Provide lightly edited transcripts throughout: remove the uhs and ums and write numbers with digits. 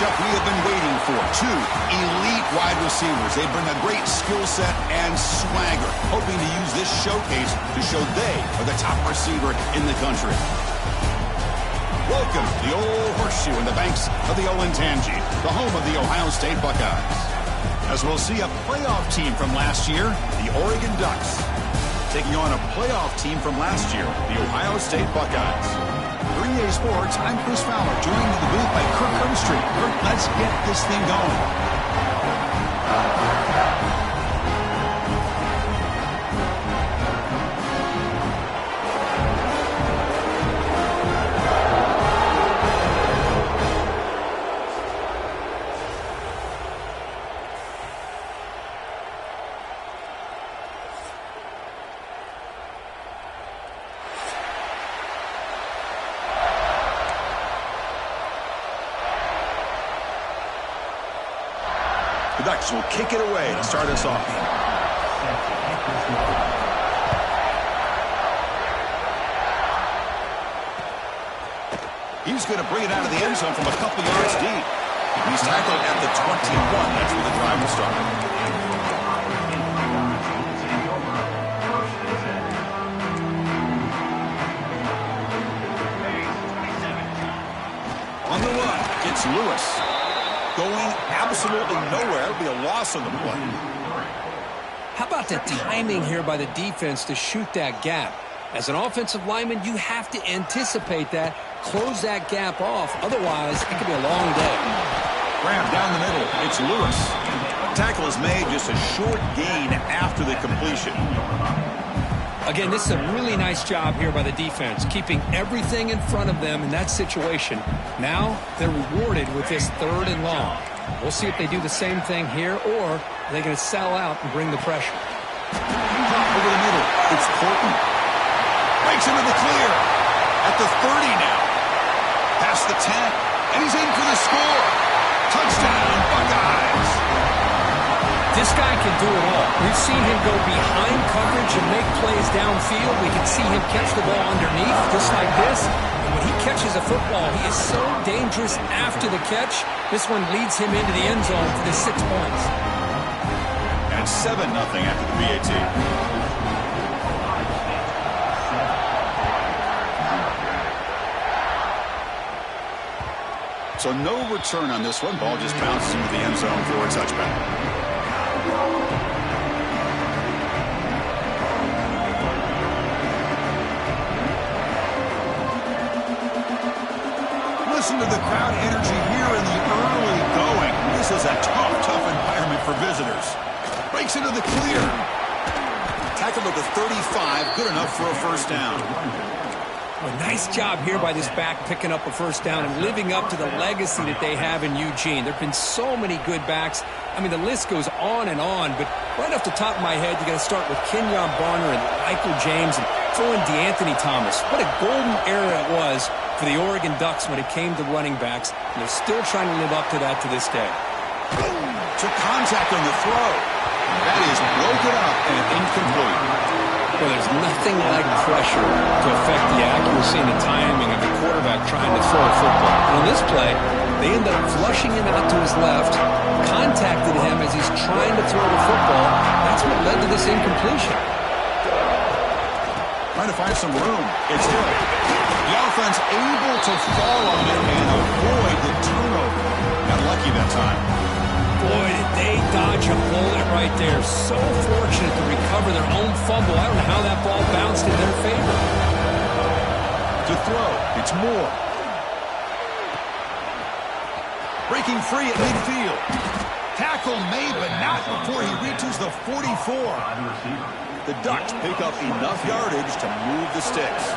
matchup we have been waiting for. Two elite wide receivers. They bring a great skill set and swagger, hoping to use this showcase to show they are the top receiver in the country. Welcome to the Old Horseshoe in the banks of the Olentangy, the home of the Ohio State Buckeyes. As we'll see a playoff team from last year, the Oregon Ducks, taking on a playoff team from last year, the Ohio State Buckeyes. For EA Sports, I'm Chris Fowler, joined in the booth by Kirk Herbstreit. Kirk, let's get this thing going. The Ducks will kick it away to start us off. He's going to bring it out of the end zone from a couple yards deep. He's tackled at the 21. That's where the drive will start. On the run, it's Lewis. Going absolutely nowhere. It'll be a loss on the play. How about the timing here by the defense to shoot that gap? As an offensive lineman, you have to anticipate that, close that gap off. Otherwise, it could be a long day. Grab down the middle. It's Lewis. Tackle is made, just a short gain after the completion. Again, this is a really nice job here by the defense, keeping everything in front of them in that situation. Now they're rewarded with this 3rd and long. We'll see if they do the same thing here, or are they going to sell out and bring the pressure. Over the middle, it's Porton. Breaks into the clear. At the 30 now. Past the 10. And he's in for the score. Touchdown, Buckeyes. This guy can do it all. We've seen him go behind coverage and make plays downfield. We can see him catch the ball underneath, just like this. And when he catches a football, he is so dangerous after the catch. This one leads him into the end zone for the 6 points. And 7-0 after the PAT. So no return on this one. Ball just bounces into the end zone for a touchback. Listen to the crowd energy here in the early going. This is a tough environment for visitors. Breaks into the clear. Tackled at the 35. Good enough for a first down. A nice job here by this back picking up a first down and living up to the legacy that they have in Eugene. There have been so many good backs. I mean, the list goes on and on, but right off the top of my head, you got to start with Kenyon Barner and Michael James and throw in DeAnthony Thomas. What a golden era it was for the Oregon Ducks when it came to running backs. And they're still trying to live up to that to this day. Took contact on the throw. That is broken up and incomplete. Well, there's nothing like pressure to affect the accuracy and the timing of the quarterback trying to throw a football. And on this play, they end up flushing him out to his left, contacted him as he's trying to throw the football. That's what led to this incompletion. Trying to find some room. It's good. The offense able to fall on it and avoid the turnover. Got lucky that time. Boy, did they dodge a bullet right there. So fortunate to recover their own fumble. I don't know how that ball bounced in their favor. To throw, it's Moore. Breaking free at midfield. Tackle made, but not before he reaches the 44. The Ducks pick up enough yardage to move the sticks.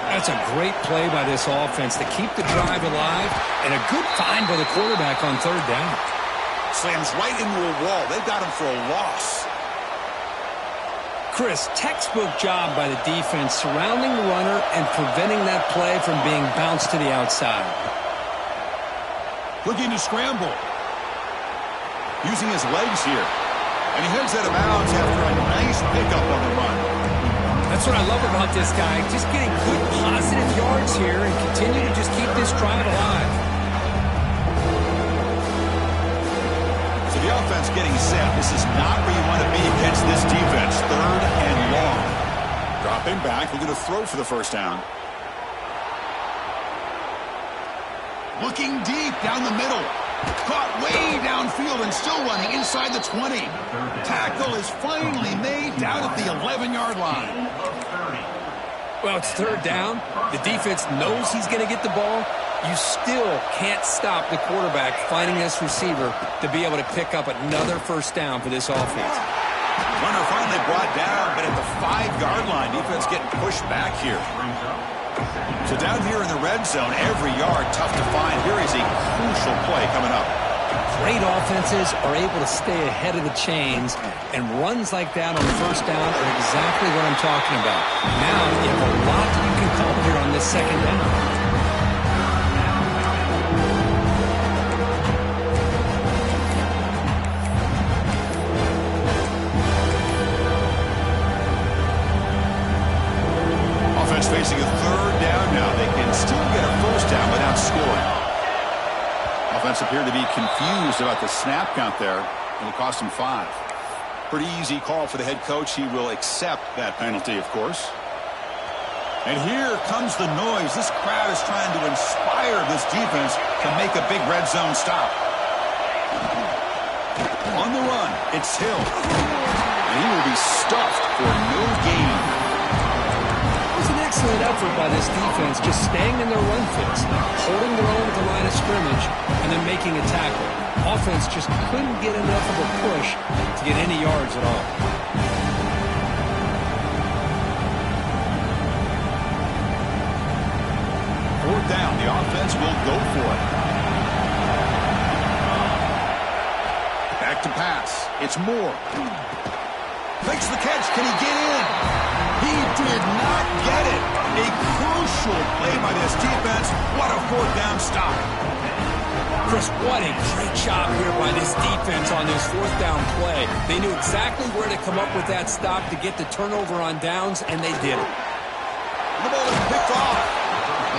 That's a great play by this offense to keep the drive alive, and a good find by the quarterback on 3rd down. Slams right into a wall. They've got him for a loss. Chris, textbook job by the defense surrounding the runner and preventing that play from being bounced to the outside. Looking to scramble. Using his legs here. And he heads out of bounds after a nice pickup on the run. That's what I love about this guy. Just getting good positive yards here and continue to just keep this drive alive. offense getting set. This is not where you want to be against this defense. 3rd and long. Dropping back, looking to throw for the first down. Looking deep down the middle. Caught way downfield and still running inside the 20. Tackle is finally made down at the 11-yard line. Well, it's 3rd down. The defense knows he's going to get the ball. You still can't stop the quarterback finding this receiver to be able to pick up another first down for this offense. Runner finally brought down, but at the 5-yard line, defense getting pushed back here. So down here in the red zone, every yard tough to find. Here is a crucial play coming up. Great offenses are able to stay ahead of the chains, and runs like that on first down are exactly what I'm talking about. Now you have a lot you can call here on this 2nd down. Facing a 3rd down now. They can still get a first down without scoring. Offense appeared to be confused about the snap count there, and it cost him 5. Pretty easy call for the head coach. He will accept that penalty, of course. And here comes the noise. This crowd is trying to inspire this defense to make a big red zone stop. On the run, it's Hill. And he will be stuffed for no gain. Excellent effort by this defense, just staying in their run fits, holding their own at the line of scrimmage, and then making a tackle. Offense just couldn't get enough of a push to get any yards at all. 4th down, the offense will go for it. Back to pass. It's Moore. Makes the catch. Can he get in? He did not get it. A crucial play by this defense. What a 4th down stop. Chris, what a great job here by this defense on this 4th down play. They knew exactly where to come up with that stop to get the turnover on downs, and they did it. The ball is picked off.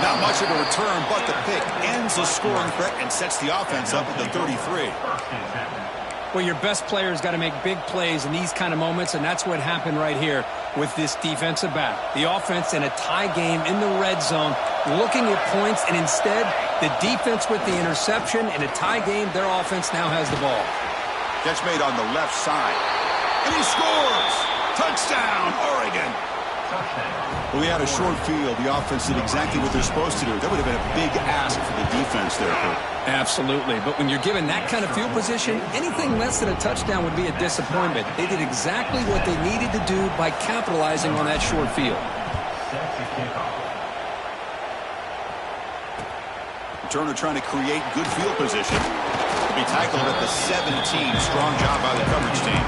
Not much of a return, but the pick ends the scoring threat and sets the offense up at the 33. Well, your best player's got to make big plays in these kind of moments, and that's what happened right here with this defensive back. The offense in a tie game in the red zone, looking at points, and instead, the defense with the interception. In a tie game, their offense now has the ball. Catch made on the left side. And he scores! Touchdown, Oregon! Well, we had a short field. The offense did exactly what they're supposed to do. That would have been a big ask for the defense there, Kurt. Absolutely. But when you're given that kind of field position, anything less than a touchdown would be a disappointment. They did exactly what they needed to do by capitalizing on that short field. Turner trying to create good field position. To be tackled at the 17. Strong job by the coverage team.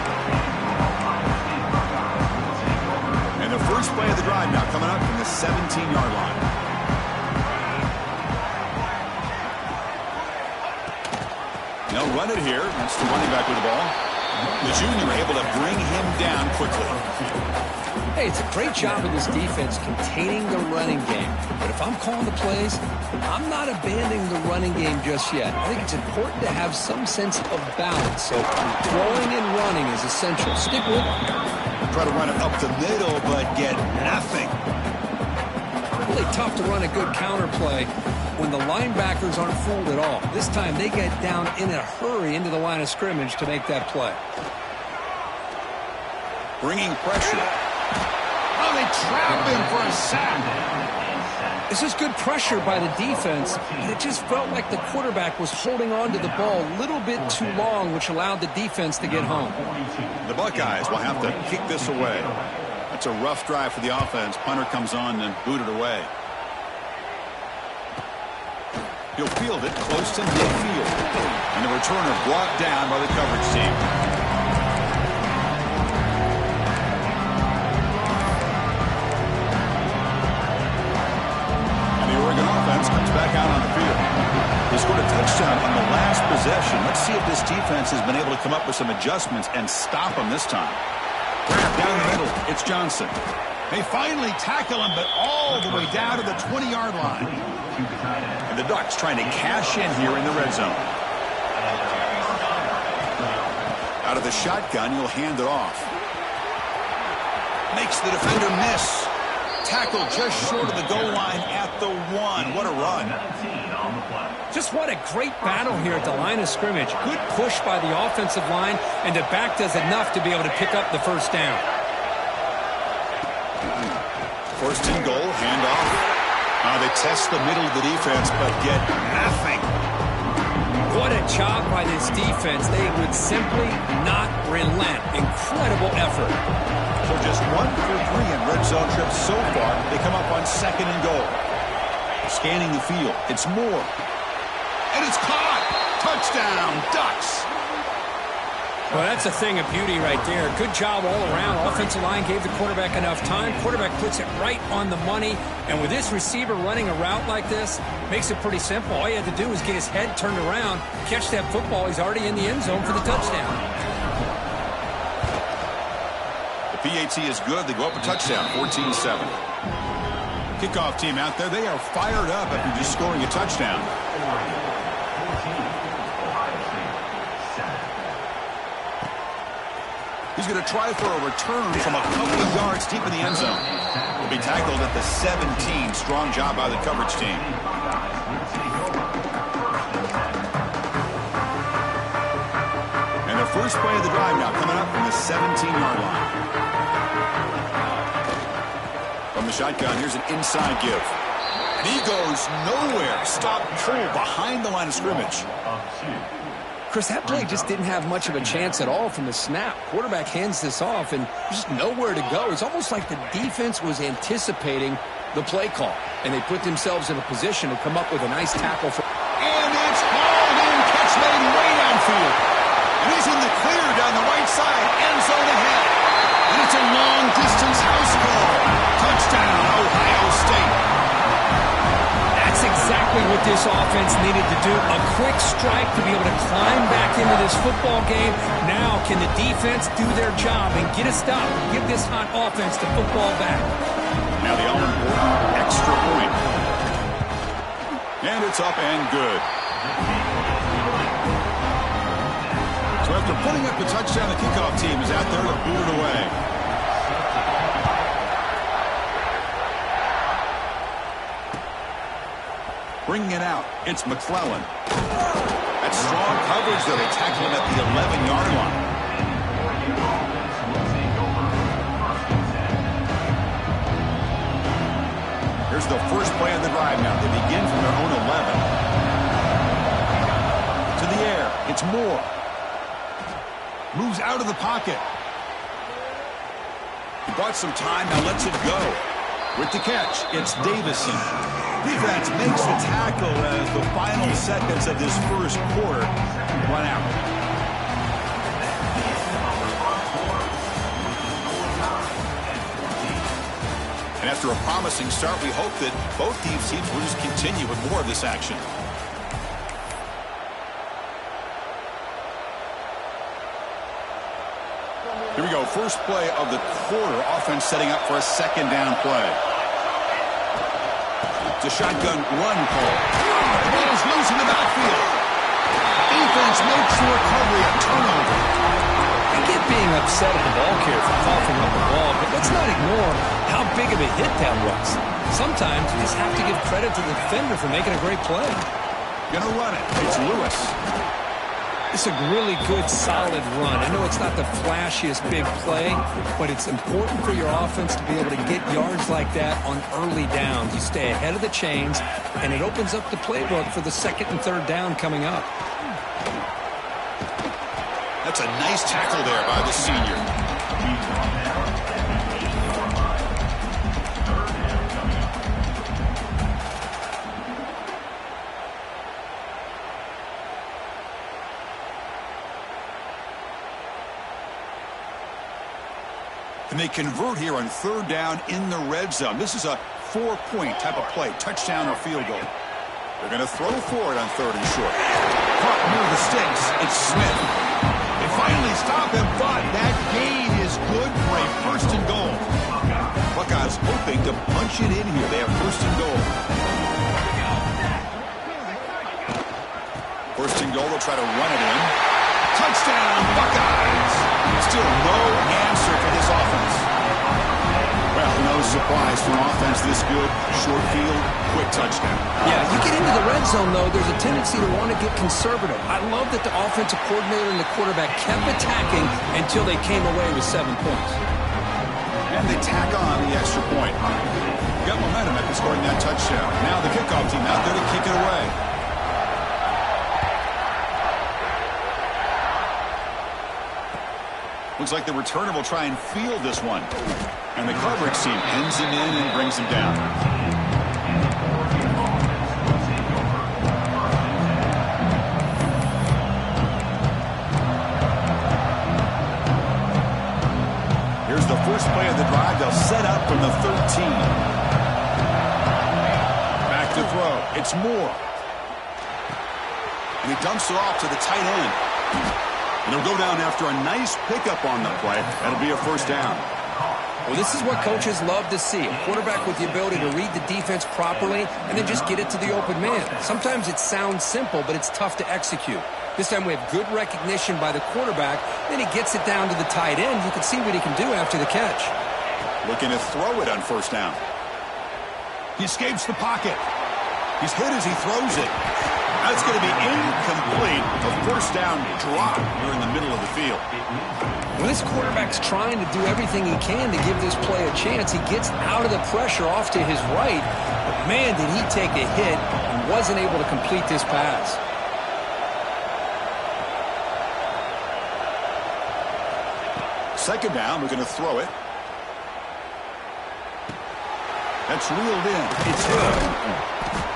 And the first play of the drive now coming up from the 17-yard line. They'll run it here. That's the running back with the ball. The junior able to bring him down quickly. Hey, it's a great job of this defense containing the running game. But if I'm calling the plays, I'm not abandoning the running game just yet. I think it's important to have some sense of balance. So throwing and running is essential. Stick with it. Try to run it up the middle, but get nothing. Really tough to run a good counter play when the linebackers aren't fooled at all. This time they get down in a hurry into the line of scrimmage to make that play. Bringing pressure. Oh, they trap him for a sack. This is good pressure by the defense, and it just felt like the quarterback was holding on to the ball a little bit too long, which allowed the defense to get home. The Buckeyes will have to kick this away. That's a rough drive for the offense. Punter comes on and booted away. He'll field it close to midfield. And the returner brought down by the coverage team. And the Oregon offense comes back out on the field. They scored a touchdown on the last possession. Let's see if this defense has been able to come up with some adjustments and stop them this time. Down the middle, it's Johnson. They finally tackle him, but all the way down to the 20-yard line. And the Ducks trying to cash in here in the red zone. Out of the shotgun, he'll hand it off. Makes the defender miss. Tackle just short of the goal line at the 1. What a run. Just what a great battle here at the line of scrimmage. Good push by the offensive line, and the back does enough to be able to pick up the first down. First and goal, handoff. They test the middle of the defense, but get nothing. What a job by this defense. They would simply not relent. Incredible effort. So just 1 for 3 in red zone trips so far. They come up on second and goal. Scanning the field. It's Moore. And it's caught. Touchdown, Ducks. Well, that's a thing of beauty right there. Good job all around. Offensive line gave the quarterback enough time. Quarterback puts it right on the money. And with this receiver running a route like this, makes it pretty simple. All you had to do was get his head turned around, catch that football. He's already in the end zone for the touchdown. The PAT is good. They go up a touchdown, 14-7. Kickoff team out there. They are fired up after just scoring a touchdown. He's going to try for a return from a couple of yards deep in the end zone. He'll be tackled at the 17. Strong job by the coverage team. And the first play of the drive now coming up from the 17-yard line. From the shotgun, here's an inside give. And he goes nowhere. Stop cold behind the line of scrimmage. Chris, that play just didn't have much of a chance at all from the snap. Quarterback hands this off, and there's just nowhere to go. It's almost like the defense was anticipating the play call, and they put themselves in a position to come up with a nice tackle. And it's hauled in, catch made way downfield. And he's in the clear down the right side, end zone ahead. And it's a long-distance house call. Touchdown, Ohio State. That's exactly what this offense needed to do. A quick strike to be able to climb back into this football game. Now, can the defense do their job and get a stop? Give this hot offense the football back. Now the all-important extra point. And it's up and good. So after putting up the touchdown, the kickoff team is out there to boot it away. Bringing it out, it's McClellan. That's strong coverage, though. They tackle him at the 11-yard line. Here's the first play of the drive now. They begin from their own 11. To the air, it's Moore. Moves out of the pocket. He bought some time, now lets it go. With the catch, it's Davison. Defense makes the tackle as the final seconds of this first quarter run out. And after a promising start, we hope that both these teams will just continue with more of this action. Here we go, first play of the quarter. Offense setting up for a second down play. It's a shotgun run call. The ball is loose in the backfield. Defense makes the recovery, a turnover. I get being upset at the ball carrier for coughing up the ball, but let's not ignore how big of a hit that was. Sometimes you just have to give credit to the defender for making a great play. Gonna run it. It's Lewis. It's a really good, solid run. I know it's not the flashiest big play, but it's important for your offense to be able to get yards like that on early downs. You stay ahead of the chains, and it opens up the playbook for the second and third down coming up. That's a nice tackle there by the senior. And they convert here on third down in the red zone. This is a 4-point type of play, touchdown or field goal. They're going to throw for it on third and short. Caught near the sticks. It's Smith. They finally stop him, but that gain is good for a first and goal. Buckeyes hoping to punch it in here. They have first and goal. First and goal, they'll try to run it in. Touchdown, Buckeyes. Still no answer for this offense. Well, no surprise for an offense this good. Short field, quick touchdown. Yeah, you get into the red zone, though, there's a tendency to want to get conservative. I love that the offensive coordinator and the quarterback kept attacking until they came away with 7 points. And they tack on the extra point. Got momentum after scoring that touchdown. Now the kickoff team out there to kick it away. Looks like the returner will try and field this one. And the coverage team pins him in and brings him down. Here's the first play of the drive. They'll set up from the 13. Back to throw. It's Moore. And he dumps it off to the tight end. And they'll go down after a nice pickup on the play. That'll be a first down. Well, this is what coaches love to see. A quarterback with the ability to read the defense properly and then just get it to the open man. Sometimes it sounds simple, but it's tough to execute. This time we have good recognition by the quarterback. Then he gets it down to the tight end. You can see what he can do after the catch. Looking to throw it on first down. He escapes the pocket. He's hit as he throws it. That's going to be incomplete. A first down drop here in the middle of the field. When this quarterback's trying to do everything he can to give this play a chance, he gets out of the pressure off to his right. But, man, did he take a hit and wasn't able to complete this pass. Second down, we're going to throw it. That's reeled in. It's good.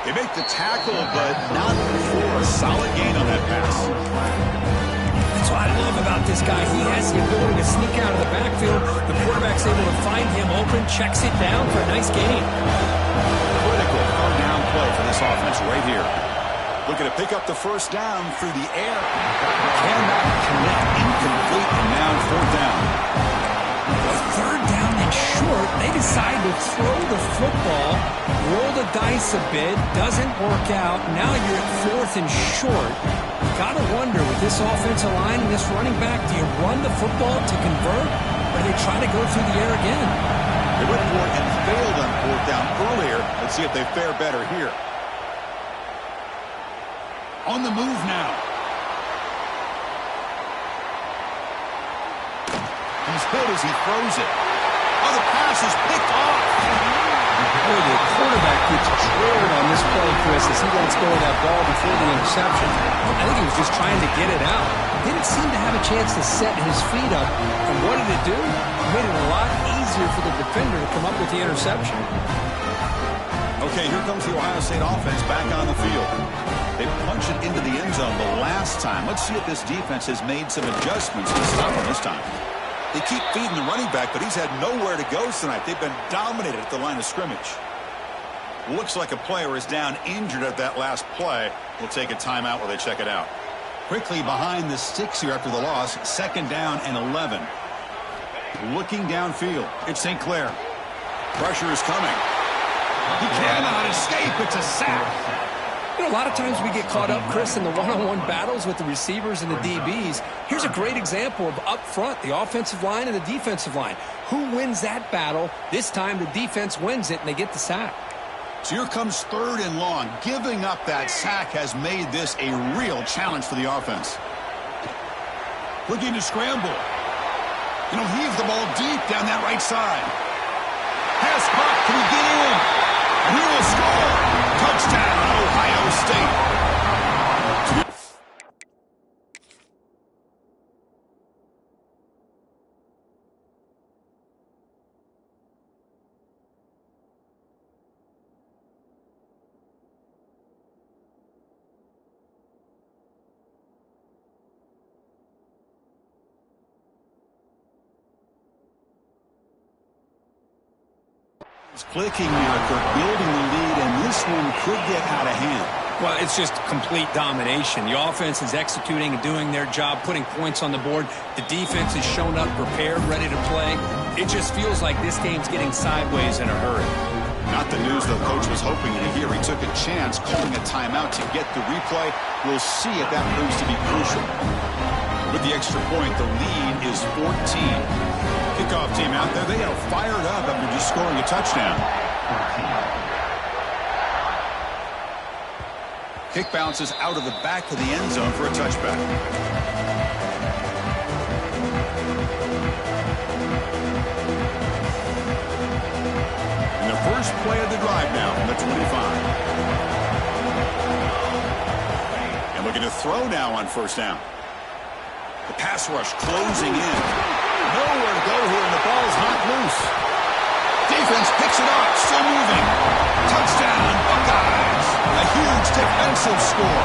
They make the tackle, but not for a solid gain on that pass. That's what I love about this guy. He has the ability to sneak out of the backfield. The quarterback's able to find him open, checks it down for a nice gain. Critical third down play for this offense right here. Looking to pick up the first down through the air. Cannot connect, incomplete, and now fourth down. Third down and short. They decide to throw the football, roll the dice a bit, doesn't work out. Now you're at fourth and short. Got to wonder, with this offensive line and this running back, do you run the football to convert, or do they try to go through the air again? They went for it and failed on fourth down earlier. Let's see if they fare better here. On the move now. He's hit as he throws it. Oh, the pass is picked off. Boy, the quarterback gets trailed on this play, Chris, as he lets go of that ball before the interception. I think he was just trying to get it out. Didn't seem to have a chance to set his feet up. And what did it do? It made it a lot easier for the defender to come up with the interception. Okay, here comes the Ohio State offense back on the field. They punched it into the end zone the last time. Let's see if this defense has made some adjustments to stop him this time. They keep feeding the running back, but he's had nowhere to go tonight. They've been dominated at the line of scrimmage. Looks like a player is down injured at that last play. We'll take a timeout while they check it out. Quickly behind the sticks here after the loss. Second down and 11. Looking downfield. It's St. Clair. Pressure is coming. He cannot escape. It's a sack. You know, a lot of times we get caught up, Chris, in the one-on-one battles with the receivers and the DBs. Here's a great example of up front, the offensive line and the defensive line. Who wins that battle? This time the defense wins it, and they get the sack. So here comes third and long. Giving up that sack has made this a real challenge for the offense. Looking to scramble. You know, heaves the ball deep down that right side. Pass caught. Can he get in? And he will score. Touchdown, Ohio State. Clicking now, Kirk, building the lead, and this one could get out of hand. Well, it's just complete domination. The offense is executing and doing their job, putting points on the board. The defense has shown up, prepared, ready to play. It just feels like this game's getting sideways in a hurry. Not the news the coach was hoping to hear. He took a chance, calling a timeout to get the replay. We'll see if that proves to be crucial. With the extra point, the lead is 14. Kickoff team out there, they are fired up after just scoring a touchdown. Kick bounces out of the back of the end zone for a touchback. And the first play of the drive now from the 25. And looking to throw now on first down. The pass rush closing in. Nowhere to go here, and the ball's knocked loose. Defense picks it up, still moving. Touchdown, Buckeyes. A huge defensive score.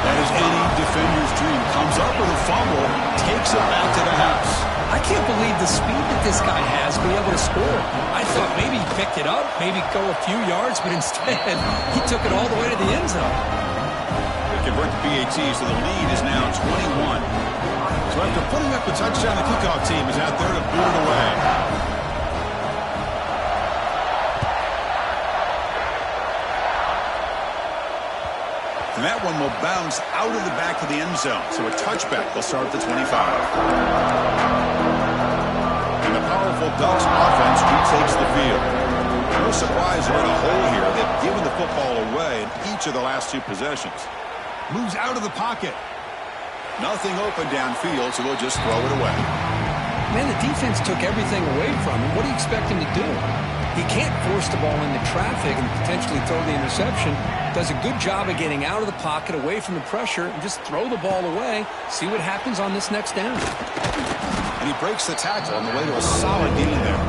That is any defender's dream. Comes up with a fumble, takes it back to the house. I can't believe the speed that this guy has to be able to score. I thought maybe he picked it up, maybe go a few yards, but instead he took it all the way to the end zone. Convert to PAT, so the lead is now 21. So after putting up the touchdown, the kickoff team is out there to boot it away. And that one will bounce out of the back of the end zone. So a touchback will start at the 25. And the powerful Ducks offense retakes the field. No surprise they're in a hole here. They've given the football away in each of the last two possessions. Moves out of the pocket. Nothing open downfield, so they'll just throw it away. Man, the defense took everything away from him. What do you expect him to do? He can't force the ball into traffic and potentially throw the interception. Does a good job of getting out of the pocket, away from the pressure, and just throw the ball away. See what happens on this next down. And he breaks the tackle on the way to a solid gain there.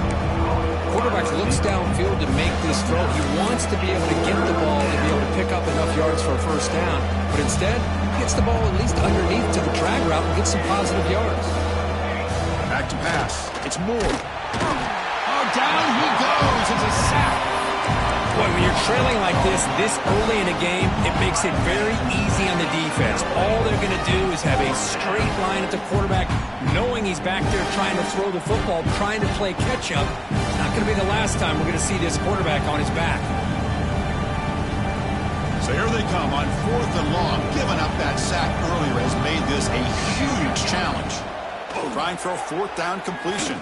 Quarterback looks downfield to make this throw. He wants to be able to get the ball and be able to pick up enough yards for a first down. But instead, he gets the ball at least underneath to the drag route and gets some positive yards. Back to pass. It's Moore. Oh, down he goes. It's a sack. Boy, when you're trailing like this early in a game, it makes it very easy on the defense. All they're going to do is have a straight line at the quarterback, knowing he's back there trying to throw the football, trying to play catch-up. It's not going to be the last time we're going to see this quarterback on his back. So here they come on 4th and long. Giving up that sack earlier has made this a huge challenge. Trying for a 4th down completion.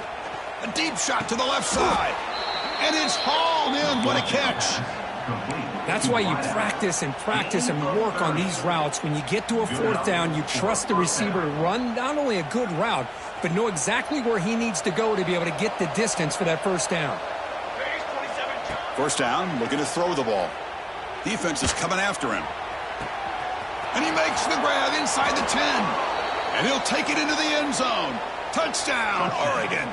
A deep shot to the left side. And it's hauled in. What a catch. That's why you practice and work on these routes. When you get to a 4th down, you trust the receiver to run not only a good route, but know exactly where he needs to go to be able to get the distance for that first down. First down, looking to throw the ball. Defense is coming after him. And he makes the grab inside the 10. And he'll take it into the end zone. Touchdown, Oregon.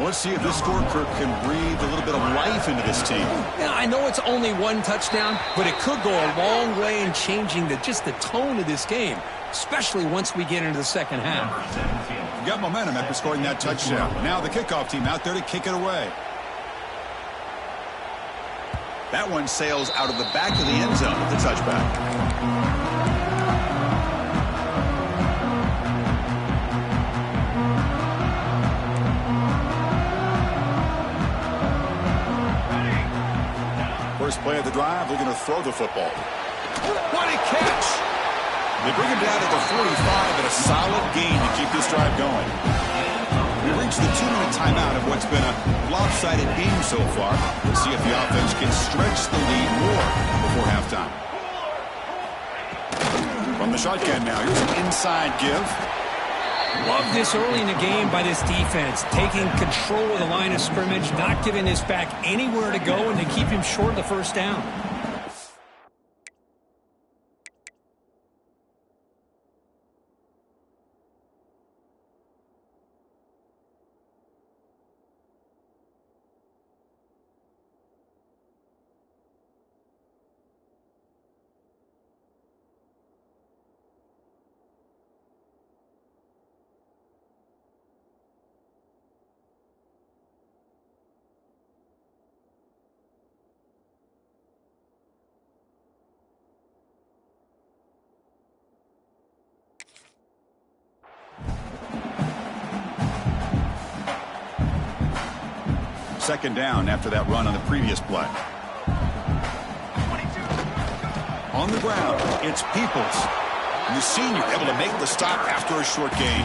Let's see if this score can breathe a little bit of life into this team. Yeah, I know it's only one touchdown, but it could go a long way in changing just the tone of this game, especially once we get into the second half. You got momentum after scoring that touchdown. Now the kickoff team out there to kick it away. That one sails out of the back of the end zone with the touchback. First play of the drive, looking to throw the football. What a catch! They bring him down at the 45 and a solid gain to keep this drive going. We reached the 2-minute timeout of what's been a lopsided game so far. Let's see if the offense can stretch the lead more before halftime. From the shotgun now, here's an inside give. Love this early in the game by this defense, taking control of the line of scrimmage, not giving this back anywhere to go, and to keep him short of the first down. Second down after that run on the previous play. On the ground, it's Peoples. And the senior able to make the stop after a short gain.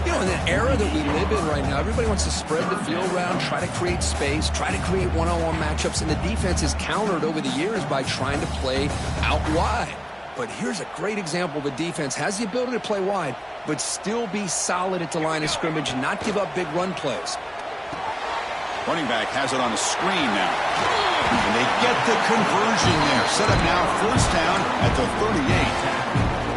You know, in the era that we live in right now, everybody wants to spread the field around, try to create space, try to create one-on-one matchups, and the defense is countered over the years by trying to play out wide. But here's a great example. The defense has the ability to play wide, but still be solid at the line of scrimmage and not give up big run plays. Running back has it on the screen now. And they get the conversion there. Set up now, first down at the 38.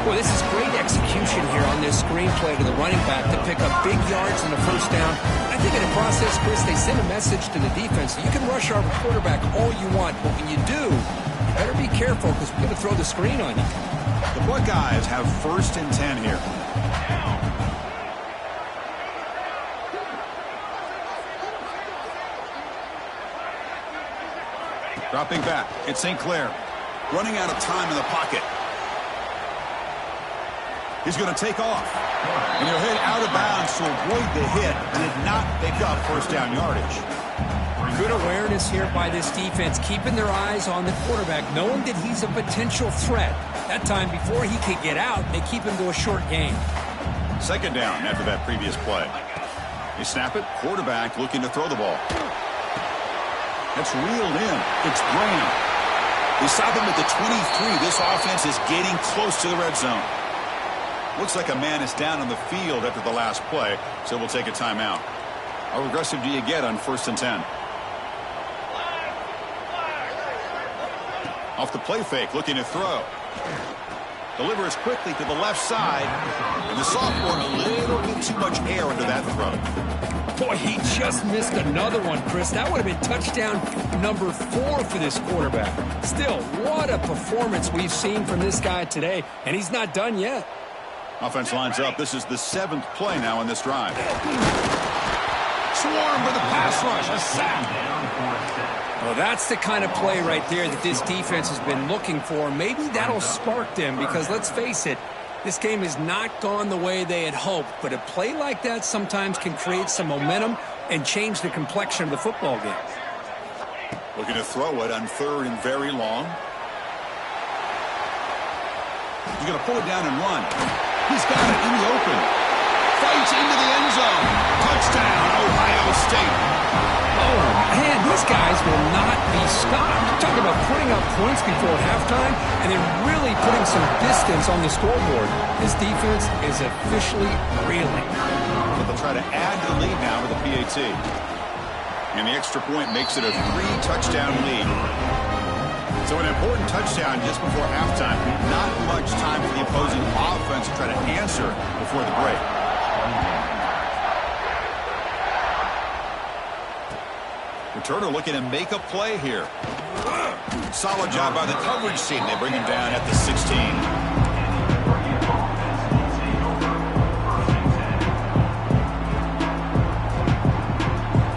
Boy, this is great execution here on this screen play to the running back to pick up big yards in the first down. I think in the process, Chris, they send a message to the defense. You can rush our quarterback all you want, but when you do, you better be careful because we're going to throw the screen on you. The Buckeyes have first and 10 here. Dropping back, it's St. Clair. Running out of time in the pocket. He's going to take off. And he'll hit out of bounds to avoid the hit. And did not pick up first down yardage. Good awareness here by this defense, keeping their eyes on the quarterback, knowing that he's a potential threat. That time before he could get out, they keep him to a short gain. Second down after that previous play. They snap it. Quarterback looking to throw the ball. That's reeled in. It's Graham. They stop him at the 23. This offense is getting close to the red zone. Looks like a man is down on the field after the last play, so we'll take a timeout. How aggressive do you get on first and 10? Off the play fake, looking to throw. Delivers quickly to the left side. And the sophomore, a little bit too much air under that throw. Boy, he just missed another one, Chris. That would have been touchdown number 4 for this quarterback. Still, what a performance we've seen from this guy today, and he's not done yet. Offense lines up. This is the 7th play now in this drive. Swarm with a pass rush, a sack. Well, that's the kind of play right there that this defense has been looking for. Maybe that'll spark them because, let's face it, this game has not gone the way they had hoped. But a play like that sometimes can create some momentum and change the complexion of the football game. Looking to throw it on third and very long. He's going to pull it down and run. He's got it in the open. Fights into the end zone. Touchdown, Ohio State. Oh, man, these guys will not be stopped. Talking about putting up points before halftime and then really putting some distance on the scoreboard. This defense is officially reeling. But they'll try to add to the lead now with a PAT. And the extra point makes it a 3-touchdown lead. So an important touchdown just before halftime. Not much time for the opposing offense to try to answer before the break. Returner looking to make a play here. Solid job by the coverage team. They bring him down at the 16.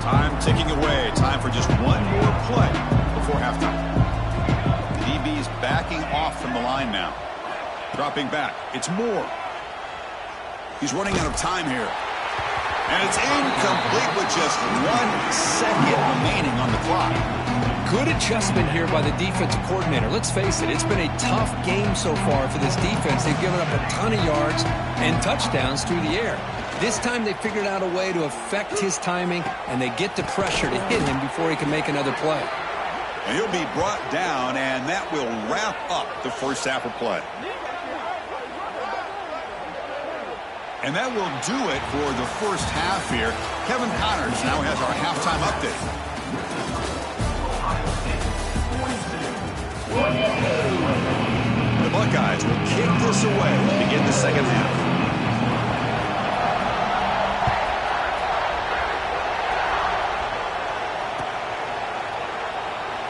Time ticking away. Time for just one more play before halftime. DB's backing off from the line now. Dropping back. It's Moore. He's running out of time here. And it's incomplete with just 1 second remaining on the clock. Good adjustment here by the defensive coordinator. Let's face it, it's been a tough game so far for this defense. They've given up a ton of yards and touchdowns through the air. This time they figured out a way to affect his timing, and they get the pressure to hit him before he can make another play. And he'll be brought down, and that will wrap up the first half of play. And that will do it for the first half here. Kevin Connors now has our halftime update. The Buckeyes will kick this away to begin the second half.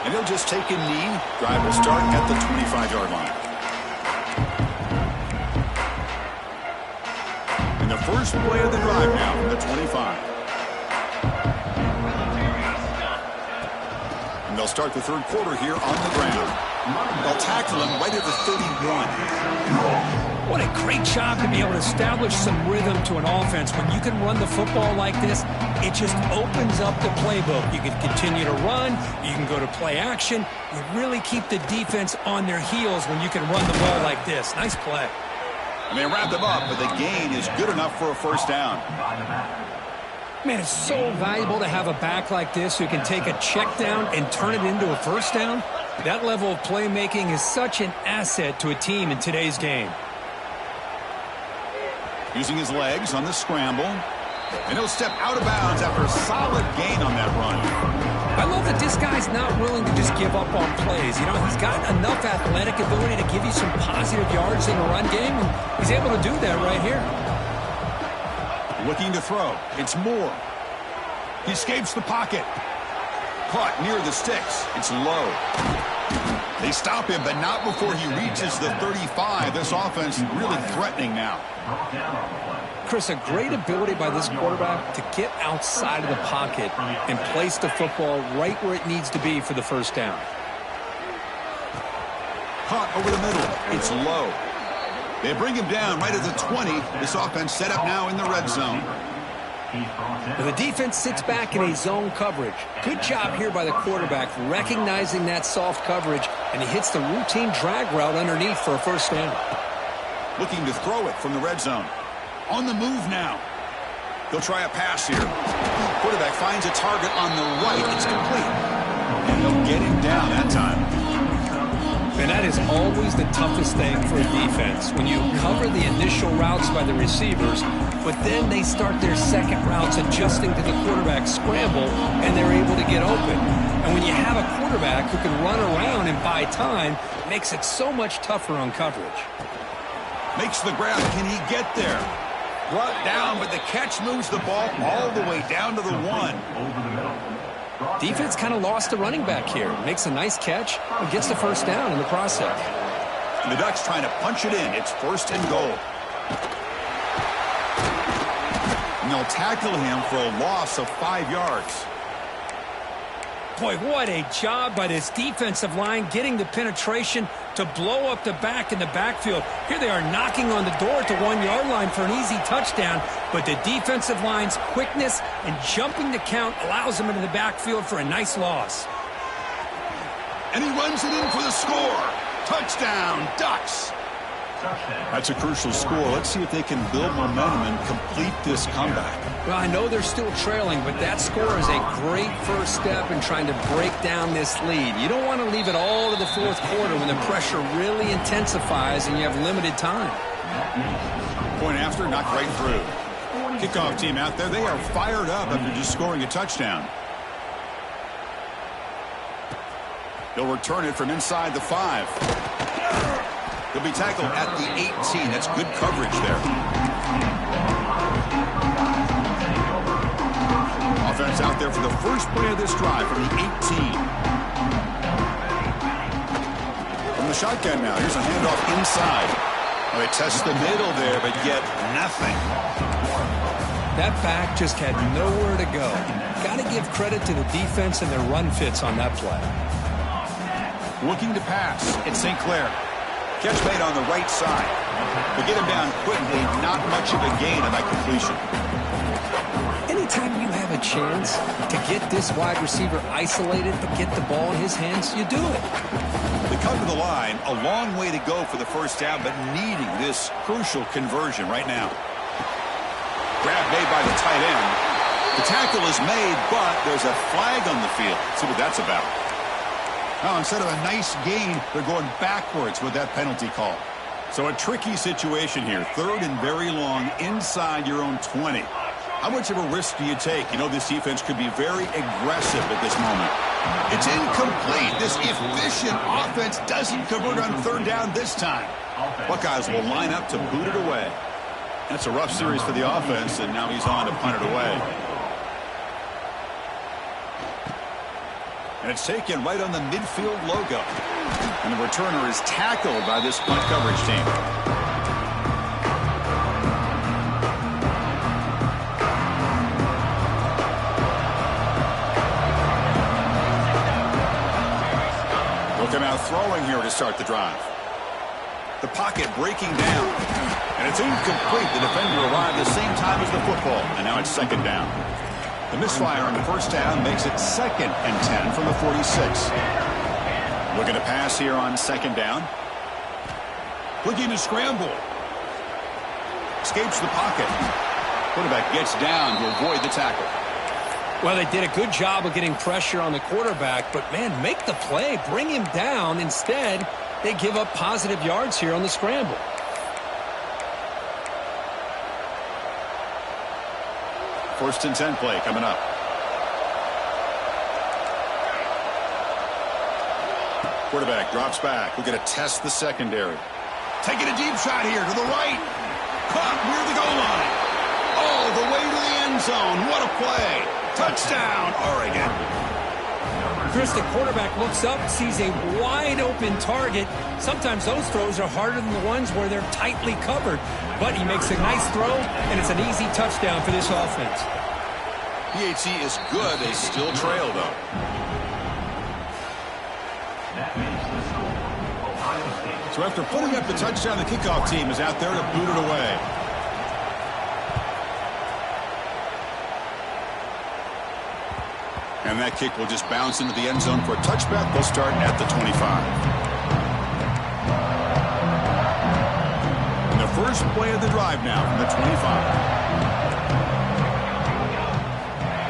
And he'll just take a knee. Drive will start at the 25-yard line. And the first play of the drive now from the 25. And they'll start the third quarter here on the ground. They'll tackle him right at the 31. What a great job to be able to establish some rhythm to an offense. When you can run the football like this, it just opens up the playbook. You can continue to run. You can go to play action. You really keep the defense on their heels when you can run the ball like this. Nice play. And they wrap them up, but the gain is good enough for a first down. Man, it's so valuable to have a back like this who can take a check down and turn it into a first down. That level of playmaking is such an asset to a team in today's game. Using his legs on the scramble. And he'll step out of bounds after a solid gain on that run. I love that this guy's not willing to just give up on plays. You know, he's got enough athletic ability to give you some positive yards in the run game, and he's able to do that right here. Looking to throw. It's Moore. He escapes the pocket. Caught near the sticks. It's low. They stop him, but not before he reaches the 35. This offense really threatening now. Chris, a great ability by this quarterback to get outside of the pocket and place the football right where it needs to be for the first down. Caught over the middle. It's low. They bring him down right at the 20. This offense set up now in the red zone. The defense sits back in a zone coverage. Good job here by the quarterback recognizing that soft coverage, and he hits the routine drag route underneath for a first down. Looking to throw it from the red zone. On the move now. He'll try a pass here. Quarterback finds a target on the right. It's complete. And he'll get him down that time. And that is always the toughest thing for a defense, when you cover the initial routes by the receivers, but then they start their second routes adjusting to the quarterback scramble, and they're able to get open. And when you have a quarterback who can run around and buy time, it makes it so much tougher on coverage. Makes the grab. Can he get there? Brought down, but the catch moves the ball all the way down to the 1. Defense kind of lost the running back here. Makes a nice catch and gets the first down in the process. And the Ducks trying to punch it in. It's first and goal. And they'll tackle him for a loss of 5 yards. Boy, what a job by this defensive line getting the penetration to blow up the back in the backfield. Here they are knocking on the door at the 1-yard line for an easy touchdown, but the defensive line's quickness and jumping the count allows them into the backfield for a nice loss. And he runs it in for the score. Touchdown, Ducks. That's a crucial score. Let's see if they can build momentum and complete this comeback. Well, I know they're still trailing, but that score is a great first step in trying to break down this lead. You don't want to leave it all to the fourth quarter when the pressure really intensifies and you have limited time. Point after, knocked right through. Kickoff team out there, they are fired up after just scoring a touchdown. They'll return it from inside the 5. He'll be tackled at the 18. That's good coverage there. Offense out there for the first play of this drive from the 18. From the shotgun now. Here's a handoff inside. Oh, they test the middle there, but yet nothing. That back just had nowhere to go. Got to give credit to the defense and their run fits on that play. Looking to pass. It's St. Clair. Catch made on the right side. They get him down quickly. Not much of a gain on that completion. Anytime you have a chance to get this wide receiver isolated but get the ball in his hands, you do it. They come to the line. A long way to go for the first down, but needing this crucial conversion right now. Grab made by the tight end. The tackle is made, but there's a flag on the field. Let's see what that's about. Now, instead of a nice gain, they're going backwards with that penalty call. So a tricky situation here. Third and very long inside your own 20. How much of a risk do you take? You know, this defense could be very aggressive at this moment. It's incomplete. This efficient offense doesn't convert on third down this time. Buckeyes will line up to boot it away. That's a rough series for the offense, and now he's on to punt it away. And it's taken right on the midfield logo. And the returner is tackled by this punt coverage team. Looking out throwing here to start the drive. The pocket breaking down. And it's incomplete. The defender arrived the same time as the football. And now it's second down. The misfire on the first down makes it 2nd and 10 from the 46. Looking to pass here on second down. Looking to scramble. escapes the pocket. Quarterback gets down to avoid the tackle. Well, they did a good job of getting pressure on the quarterback, but, man, make the play. Bring him down. Instead, they give up positive yards here on the scramble. First and 10 play coming up. Quarterback drops back. We're going to test the secondary. Taking a deep shot here to the right. Caught near the goal line. All the way to the end zone. What a play. Touchdown, Oregon. Chris, the quarterback looks up, sees a wide-open target. Sometimes those throws are harder than the ones where they're tightly covered. But he makes a nice throw, and it's an easy touchdown for this offense. PHC is good. They still trail, though. So after putting up the touchdown, the kickoff team is out there to boot it away. And that kick will just bounce into the end zone for a touchback. They'll start at the 25. And the first play of the drive now from the 25.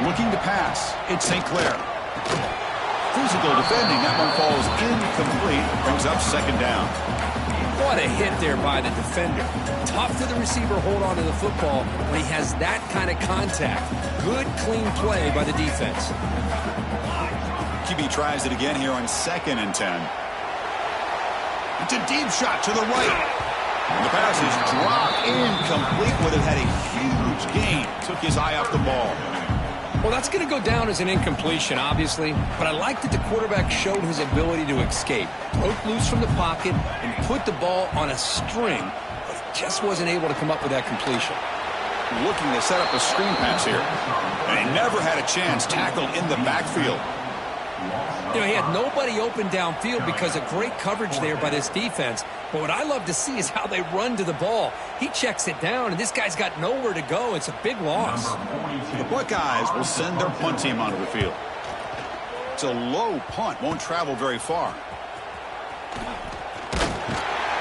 Looking to pass. It's St. Clair. Physical defending. That one falls incomplete. Brings up second down. What a hit there by the defender. Tough to the receiver hold on to the football when he has that kind of contact. Good, clean play by the defense. QB tries it again here on second and 10. It's a deep shot to the right. And the pass is dropped incomplete. Would have had a huge gain. Took his eye off the ball. Well, that's going to go down as an incompletion, obviously. But I like that the quarterback showed his ability to escape. Broke loose from the pocket and put the ball on a string. But he just wasn't able to come up with that completion. Looking to set up a screen pass here. And he never had a chance. Tackled in the backfield. You know, he had nobody open downfield because of great coverage there by this defense. But what I love to see is how they run to the ball. He checks it down, and this guy's got nowhere to go. It's a big loss. The Buckeyes will send their punt team onto the field. It's a low punt. Won't travel very far.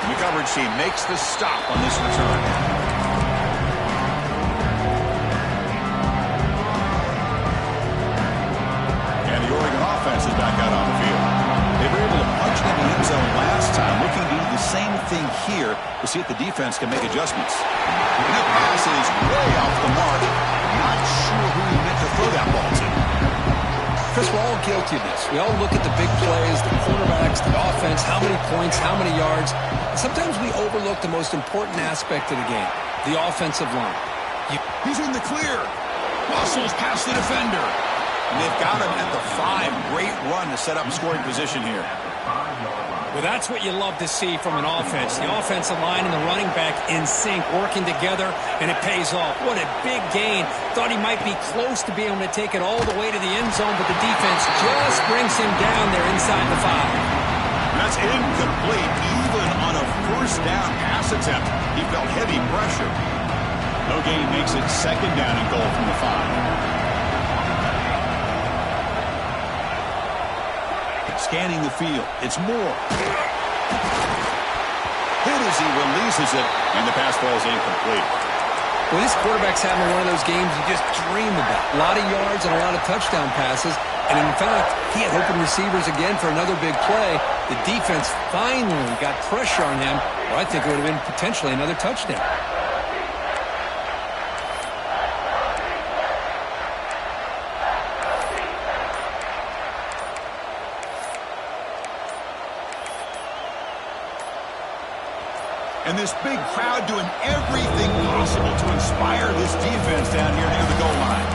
And the coverage team makes the stop on this return. The Oregon offense is back out on the field. They were able to punch it in the end zone last time. Looking to do the same thing here to see if the defense can make adjustments. And that pass is way off the mark. Not sure who he meant to throw that ball to. Chris, we're all guilty of this. We all look at the big plays, the quarterbacks, the offense, how many points, how many yards. And sometimes we overlook the most important aspect of the game, the offensive line. He's in the clear. Muscles past the defender. And they've got him at the 5. Great run to set up scoring position here. Well, that's what you love to see from an offense. The offensive line and the running back in sync, working together, and it pays off. What a big gain. Thought he might be close to being able to take it all the way to the end zone, but the defense just brings him down there inside the 5. And that's incomplete. Even on a first down pass attempt, he felt heavy pressure. No gain makes it second down and goal from the 5. Scanning the field. It's Moore. Hit as he releases it, and the pass falls incomplete. Well, this quarterback's having one of those games you just dream about. A lot of yards and a lot of touchdown passes. And in fact, he had open receivers again for another big play. The defense finally got pressure on him. Well, I think it would have been potentially another touchdown. And this big crowd doing everything possible to inspire this defense down here near the goal line.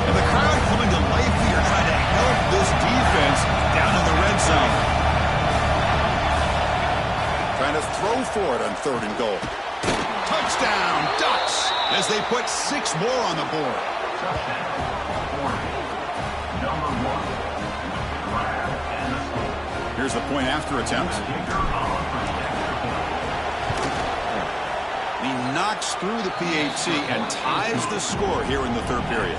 And the crowd coming to life here, trying to help this defense down in the red zone. Trying to throw for it on 3rd and goal. Touchdown, Ducks, as they put 6 more on the board. Here's the point after attempt. He knocks through the PAT and ties the score here in the third period.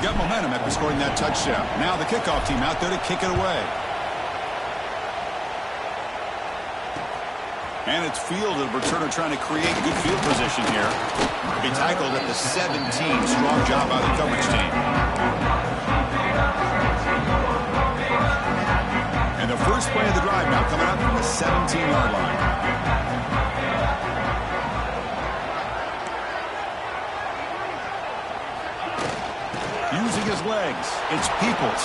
Got momentum after scoring that touchdown. Now the kickoff team out there to kick it away. And it's fielded. Returner trying to create good field position here. Be tackled at the 17. Strong job by the coverage team. And the first play of the drive now coming up from the 17-yard line. Using his legs, it's Peoples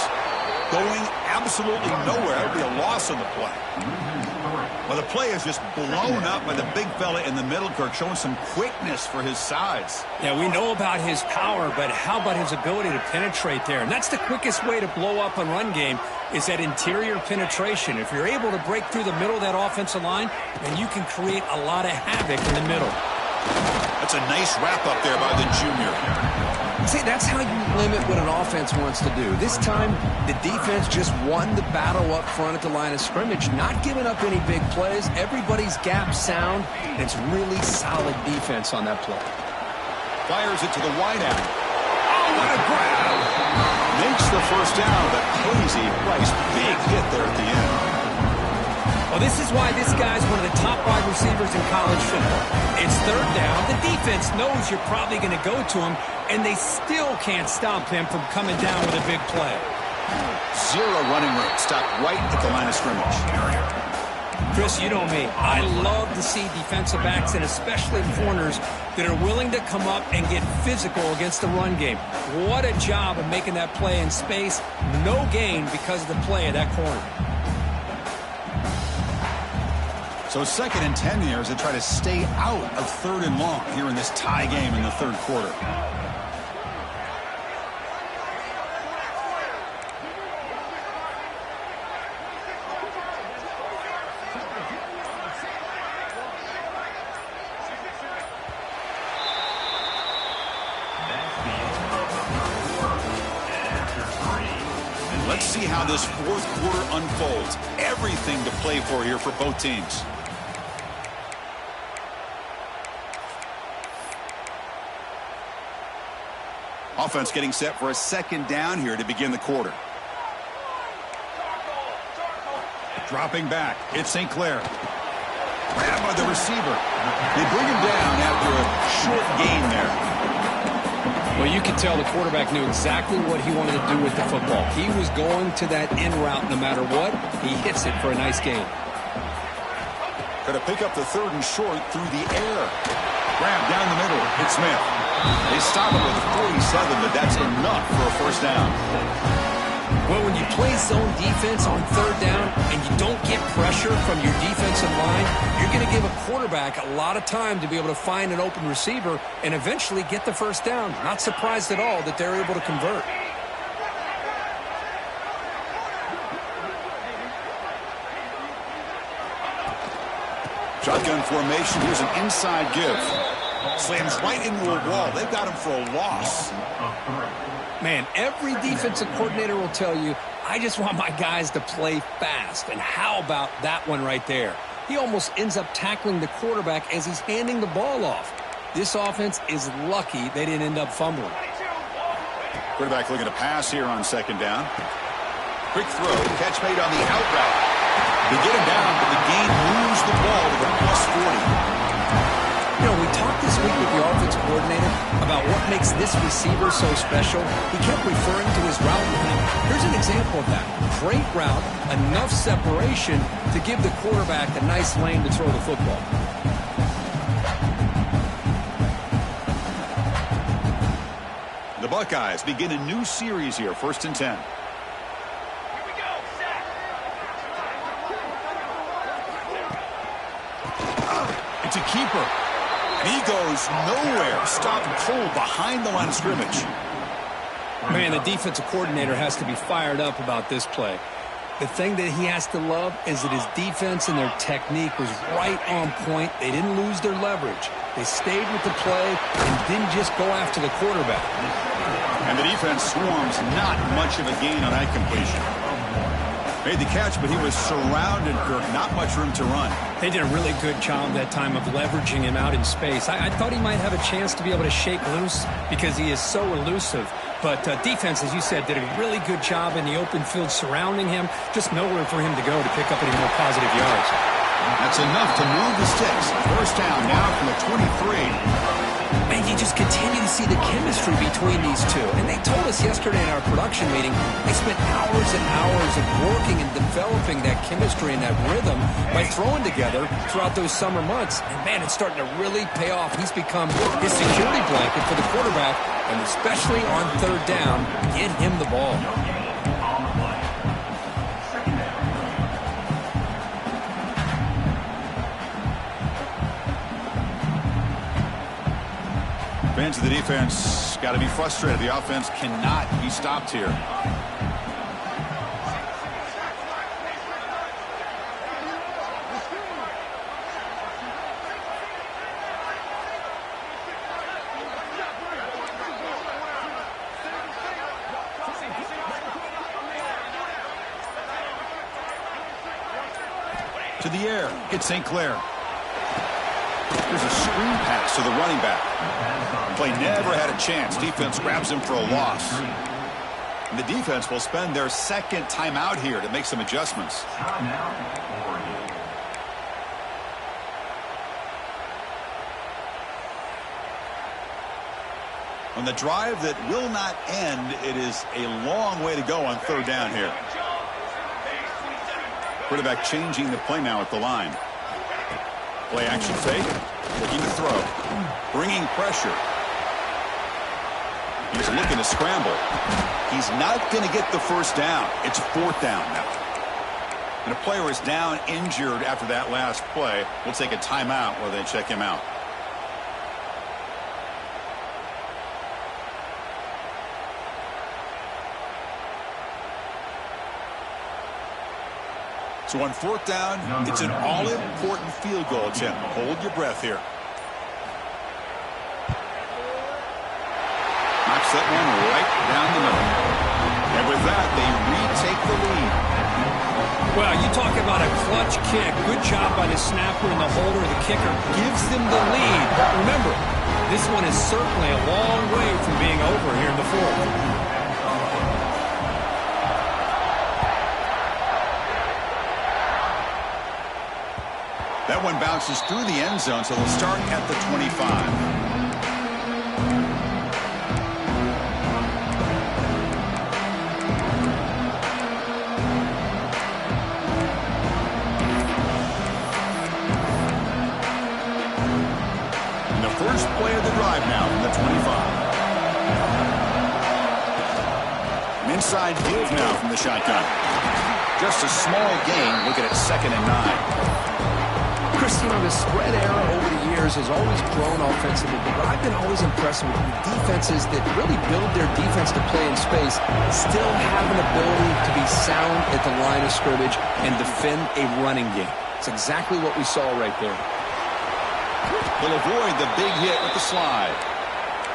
going absolutely nowhere. That would be a loss on the play. Well, the play is just blown up by the big fella in the middle, Kirk, showing some quickness for his size. Yeah, we know about his power, but how about his ability to penetrate there? And that's the quickest way to blow up a run game is that interior penetration. If you're able to break through the middle of that offensive line, then you can create a lot of havoc in the middle. That's a nice wrap up there by the junior. See, that's how you limit what an offense wants to do. This time, the defense just won the battle up front at the line of scrimmage, not giving up any big plays. Everybody's gap sound, and it's really solid defense on that play. Fires it to the wide out. Oh, what a grab! Makes the first down, but crazy Price. Big hit there at the end. Well, this is why this guy's one of the top wide receivers in college football. It's third down. The defense knows you're probably going to go to him, and they still can't stop him from coming down with a big play. Zero running room. Stopped right at the line of scrimmage. Chris, you know me. I love to see defensive backs, and especially corners, that are willing to come up and get physical against the run game. What a job of making that play in space. No gain because of the play of that corner. So 2nd and 10 here as they try to stay out of 3rd and long here in this tie game in the third quarter. Let's see how this fourth quarter unfolds. Everything to play for here for both teams. Offense getting set for a 2nd down here to begin the quarter. Dropping back, it's St. Clair. Grabbed by the receiver. They bring him down after a short gain there. Well, you can tell the quarterback knew exactly what he wanted to do with the football. He was going to that in route no matter what. He hits it for a nice gain. Going to pick up the 3rd and short through the air. Grab down the middle. It's Smith. They stop it with 47, but that's enough for a first down. Well, when you play zone defense on 3rd down and you don't get pressure from your defensive line, you're going to give a quarterback a lot of time to be able to find an open receiver and eventually get the first down. Not surprised at all that they're able to convert. Shotgun formation. Here's an inside give. Slams right into a wall. They've got him for a loss. Man, every defensive coordinator will tell you, I just want my guys to play fast. And how about that one right there? He almost ends up tackling the quarterback as he's handing the ball off. This offense is lucky they didn't end up fumbling. Quarterback looking to pass here on 2nd down. Quick throw. Catch made on the out route. They get him down, but the game moves the ball to the +40. You know, we talked this week with the offensive coordinator about what makes this receiver so special. He kept referring to his route running. Here's an example of that. Great route, enough separation to give the quarterback a nice lane to throw the football. The Buckeyes begin a new series here, 1st and 10. It's a keeper. And he goes nowhere. Stop cold behind the line of scrimmage. Man, the defensive coordinator has to be fired up about this play. The thing that he has to love is that his defense and their technique was right on point. They didn't lose their leverage. They stayed with the play and didn't just go after the quarterback. And the defense swarms, not much of a gain on that completion. Made the catch, but he was surrounded, Kirk. Not much room to run. They did a really good job that time of leveraging him out in space. I thought he might have a chance to be able to shake loose because he is so elusive. But defense, as you said, did a really good job in the open field surrounding him. Just nowhere for him to go to pick up any more positive yards. That's enough to move the sticks. First down now from the 23. And you just continue to see the chemistry between these two. And they told us yesterday in our production meeting, they spent hours and hours of working and developing that chemistry and that rhythm by throwing together throughout those summer months. And, man, it's starting to really pay off. He's become his security blanket for the quarterback, and especially on third down, get him the ball. Fans of the defense got to be frustrated. The offense cannot be stopped here. To the air, it's St. Clair. There's a screen pass to the running back. Play never had a chance. Defense grabs him for a loss. And the defense will spend their second timeout here to make some adjustments. On the drive that will not end, it is a long way to go on third down here. Quarterback changing the play now at the line. Play action fake. Looking to throw. Bringing pressure. He's looking to scramble. He's not going to get the first down. It's fourth down now. And a player is down injured after that last play. We'll take a timeout while they check him out. So on fourth down, it's an all-important field goal attempt. Hold your breath here. Knocks that one right down the middle. And with that, they retake the lead. Well, you talk about a clutch kick. Good job by the snapper and the holder. The kicker gives them the lead. But remember, this one is certainly a long way from being over here in the fourth. That one bounces through the end zone, so they'll start at the 25. And the first play of the drive now from the 25. An inside give now from the shotgun. Just a small gain. Look at it, 2nd and 9. Chris, you know, the spread era over the years has always grown offensively, but I've been always impressed with defenses that really build their defense to play in space, still have an ability to be sound at the line of scrimmage and defend a running game. It's exactly what we saw right there. They'll avoid the big hit with the slide.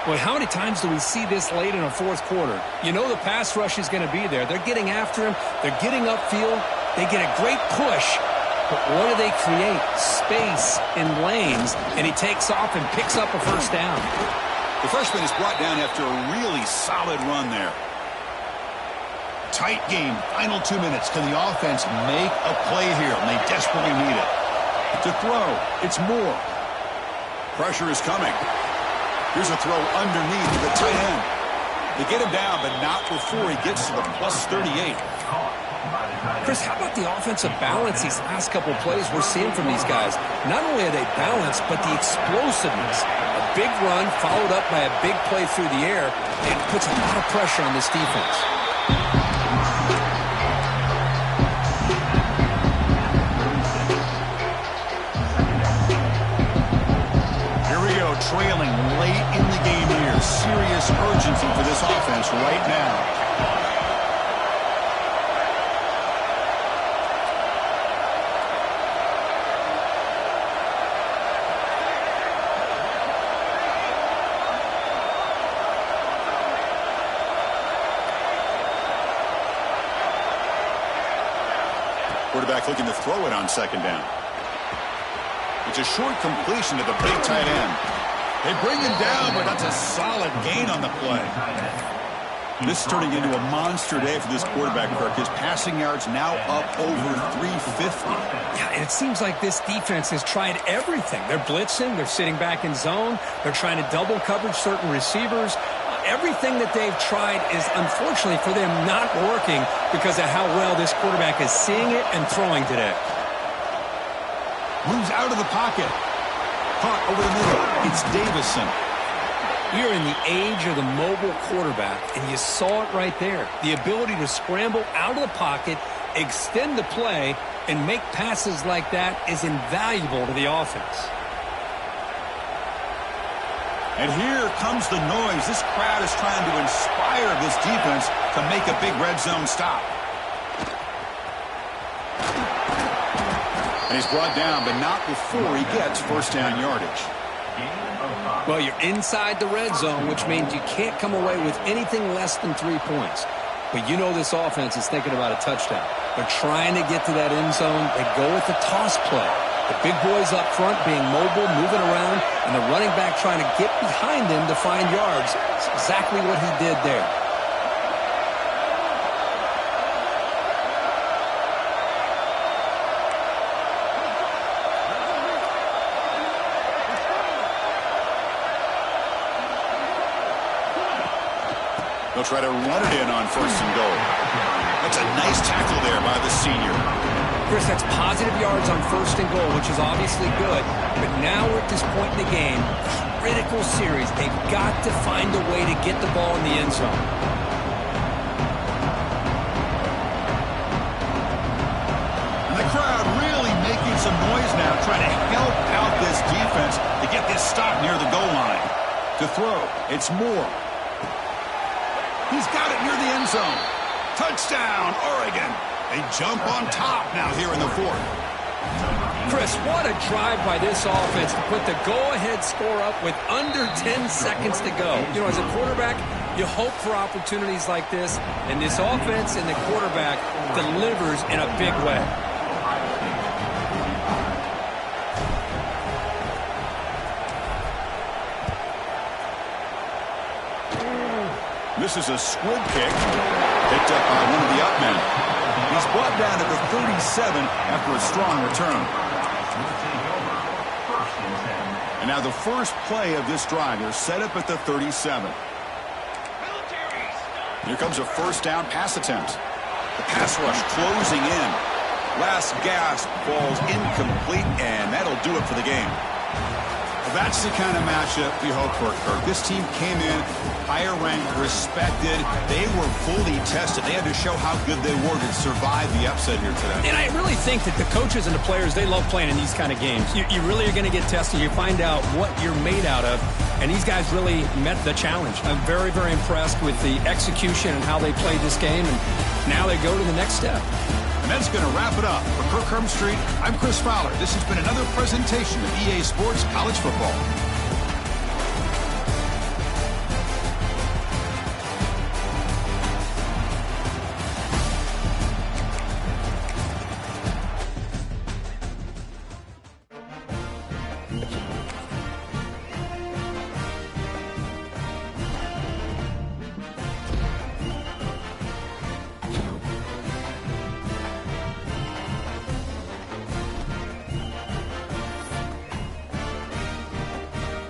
Boy, how many times do we see this late in a fourth quarter? You know the pass rush is going to be there. They're getting after him. They're getting upfield. They get a great push. But what do they create? Space in lanes, and he takes off and picks up a first down. The freshman is brought down after a really solid run there. Tight game, final 2 minutes. Can the offense make a play here? And they desperately need it. To throw, it's Moore. Pressure is coming. Here's a throw underneath to the tight end. They get him down, but not before he gets to the plus 38. Chris, how about the offensive balance these last couple of plays we're seeing from these guys? Not only are they balanced, but the explosiveness. A big run followed up by a big play through the air, and it puts a lot of pressure on this defense. Here we go, trailing late in the game here. Serious urgency for this offense right now. Quarterback looking to throw it on second down. It's a short completion to the big tight end. They bring him down, but that's a solid gain on the play. This is turning into a monster day for this quarterback, Kirk. His passing yards now up over 350. Yeah, and it seems like this defense has tried everything. They're blitzing. They're sitting back in zone. They're trying to double coverage certain receivers. Everything that they've tried is, unfortunately for them, not working because of how well this quarterback is seeing it and throwing today. Moves out of the pocket. Caught over the middle. It's Davison. We are in the age of the mobile quarterback, and you saw it right there. The ability to scramble out of the pocket, extend the play, and make passes like that is invaluable to the offense. And here comes the noise. This crowd is trying to inspire this defense to make a big red zone stop. And he's brought down, but not before he gets first down yardage. Well, you're inside the red zone, which means you can't come away with anything less than 3 points. But you know this offense is thinking about a touchdown. They're trying to get to that end zone. They go with the toss play. The big boys up front being mobile, moving around, and the running back trying to get behind him to find yards. It's exactly what he did there. They'll try to run it in on first and goal. That's a nice tackle there by the senior. Chris, that's positive yards on first and goal, which is obviously good. But now we're at this point in the game, critical series. They've got to find a way to get the ball in the end zone. And the crowd really making some noise now, trying to help out this defense to get this stop near the goal line. To throw, it's Moore. He's got it near the end zone. Touchdown, Oregon. They jump on top now here in the fourth. Chris, what a drive by this offense to put the go-ahead score up with under 10 seconds to go. You know, as a quarterback, you hope for opportunities like this, and this offense and the quarterback delivers in a big way. This is a squib kick, picked up by one of the up men. He's brought down to the 37 after a strong return. And now the first play of this drive is set up at the 37. Here comes a first down pass attempt. The pass rush closing in. Last gasp falls incomplete, and that'll do it for the game. Well, that's the kind of matchup we hope for, Kirk. This team came in higher ranked, respected. They were fully tested. They had to show how good they were to survive the upset here today. And I really think that the coaches and the players, they love playing in these kind of games. You really are going to get tested. You find out what you're made out of. And these guys really met the challenge. I'm very, very impressed with the execution and how they played this game. And now they go to the next step. And that's going to wrap it up. For Kirk Herbstreit, I'm Chris Fowler. This has been another presentation of EA Sports College Football.